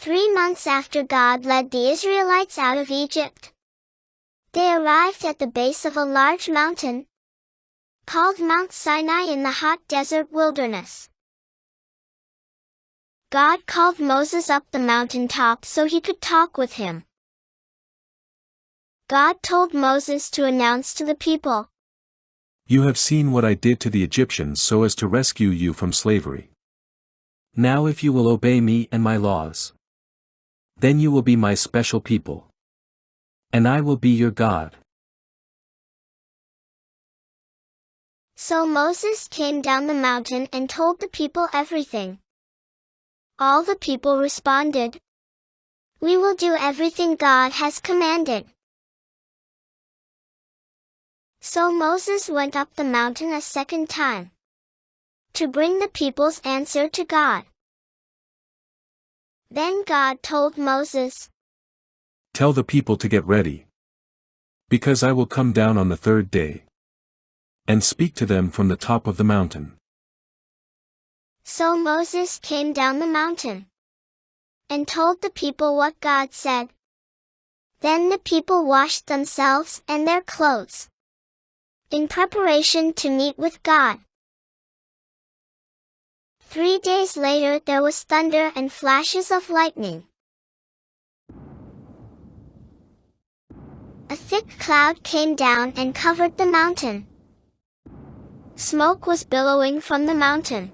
3 months after God led the Israelites out of Egypt, they arrived at the base of a large mountain, called Mount Sinai in the hot desert wilderness. God called Moses up the mountaintop so he could talk with him. God told Moses to announce to the people, "You have seen what I did to the Egyptians so as to rescue you from slavery. Now if you will obey me and my laws, then you will be my special people. And I will be your God." So Moses came down the mountain and told the people everything. All the people responded, "We will do everything God has commanded." So Moses went up the mountain a second time, to bring the people's answer to God. Then God told Moses, "Tell the people to get ready, because I will come down on the third day, and speak to them from the top of the mountain." So Moses came down the mountain, and told the people what God said. Then the people washed themselves and their clothes, in preparation to meet with God. 3 days later there was thunder and flashes of lightning. A thick cloud came down and covered the mountain. Smoke was billowing from the mountain,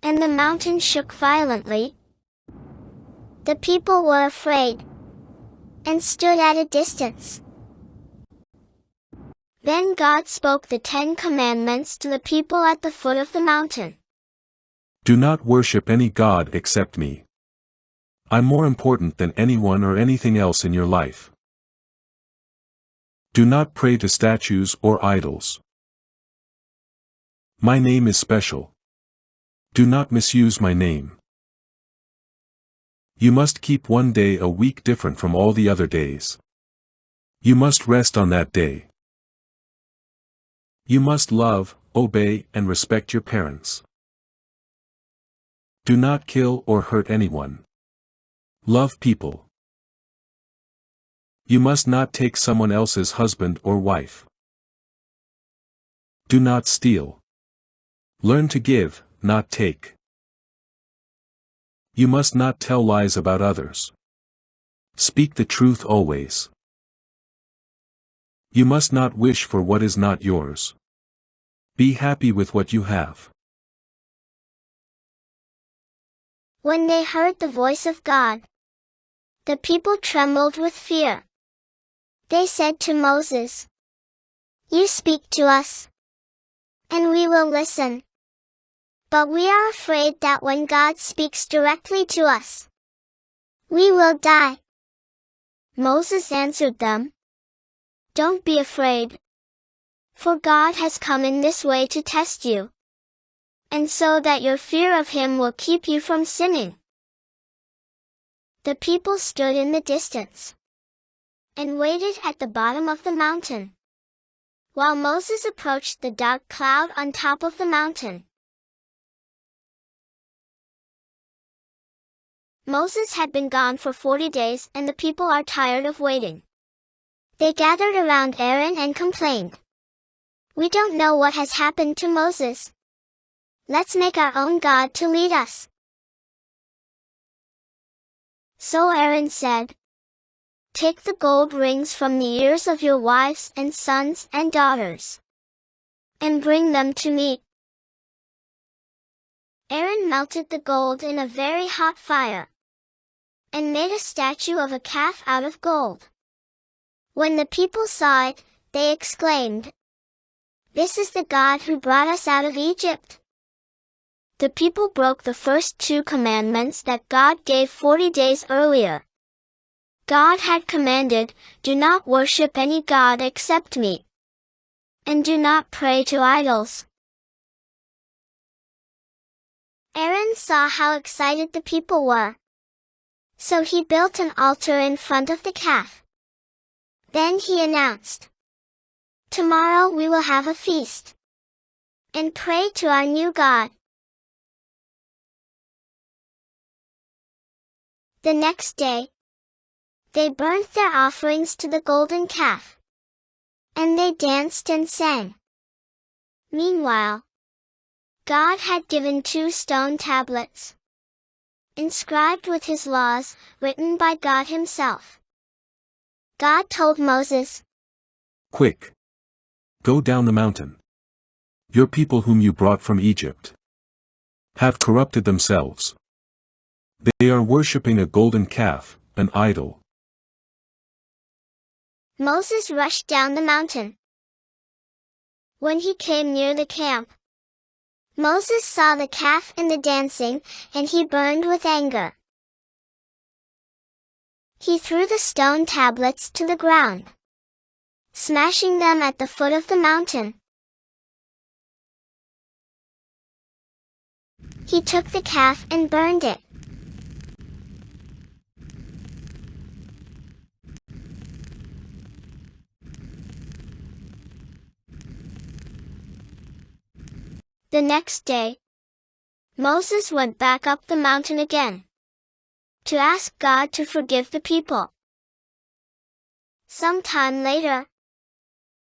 and the mountain shook violently. The people were afraid, and stood at a distance. Then God spoke the 10 Commandments to the people at the foot of the mountain. "Do not worship any god except me. I'm more important than anyone or anything else in your life. Do not pray to statues or idols. My name is special. Do not misuse my name. You must keep one day a week different from all the other days. You must rest on that day. You must love, obey, and respect your parents. Do not kill or hurt anyone. Love people. You must not take someone else's husband or wife. Do not steal. Learn to give, not take. You must not tell lies about others. Speak the truth always. You must not wish for what is not yours. Be happy with what you have." When they heard the voice of God, the people trembled with fear. They said to Moses, "You speak to us, and we will listen. But we are afraid that when God speaks directly to us, we will die." Moses answered them, "Don't be afraid, for God has come in this way to test you, and so that your fear of him will keep you from sinning." The people stood in the distance, and waited at the bottom of the mountain, while Moses approached the dark cloud on top of the mountain. Moses had been gone for 40 days and the people are tired of waiting. They gathered around Aaron and complained, "We don't know what has happened to Moses. Let's make our own God to lead us." So Aaron said, "Take the gold rings from the ears of your wives and sons and daughters, and bring them to me." Aaron melted the gold in a very hot fire, and made a statue of a calf out of gold. When the people saw it, they exclaimed, "This is the God who brought us out of Egypt." The people broke the first 2 commandments that God gave 40 days earlier. God had commanded, "Do not worship any god except me, and do not pray to idols." Aaron saw how excited the people were, so he built an altar in front of the calf. Then he announced, "Tomorrow we will have a feast, and pray to our new God." The next day, they burnt their offerings to the golden calf, and they danced and sang. Meanwhile, God had given 2 stone tablets, inscribed with his laws, written by God himself. God told Moses, Quick! Go down the mountain. Your people whom you brought from Egypt have corrupted themselves. They are worshipping a golden calf, an idol. Moses rushed down the mountain. When he came near the camp, Moses saw the calf and the dancing, and he burned with anger. He threw the stone tablets to the ground, smashing them at the foot of the mountain. He took the calf and burned it. The next day, Moses went back up the mountain again to ask God to forgive the people. Some time later,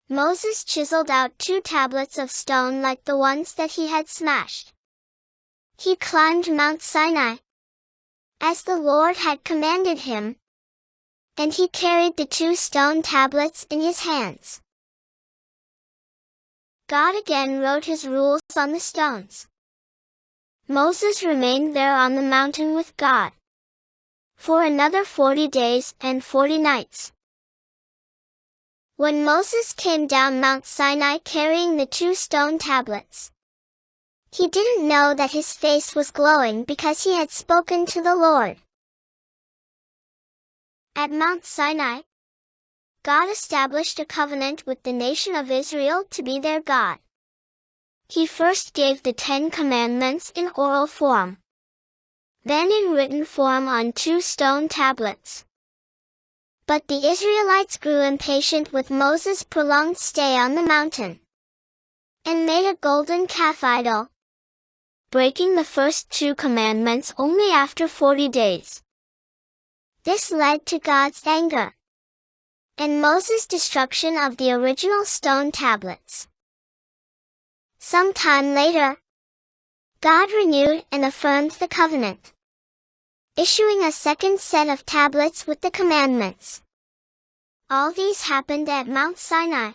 Moses chiseled out 2 tablets of stone like the ones that he had smashed. He climbed Mount Sinai, as the Lord had commanded him, and he carried the 2 stone tablets in his hands. God again wrote his rules on the stones. Moses remained there on the mountain with God for another 40 days and 40 nights. When Moses came down Mount Sinai carrying the 2 stone tablets, he didn't know that his face was glowing because he had spoken to the Lord. At Mount Sinai, God established a covenant with the nation of Israel to be their God. He first gave the 10 Commandments in oral form, then in written form on 2 stone tablets. But the Israelites grew impatient with Moses' prolonged stay on the mountain, and made a golden calf idol, breaking the first 2 commandments only after 40 days. This led to God's anger, and Moses' destruction of the original stone tablets. Some time later, God renewed and affirmed the covenant, issuing a second set of tablets with the commandments. All these happened at Mount Sinai.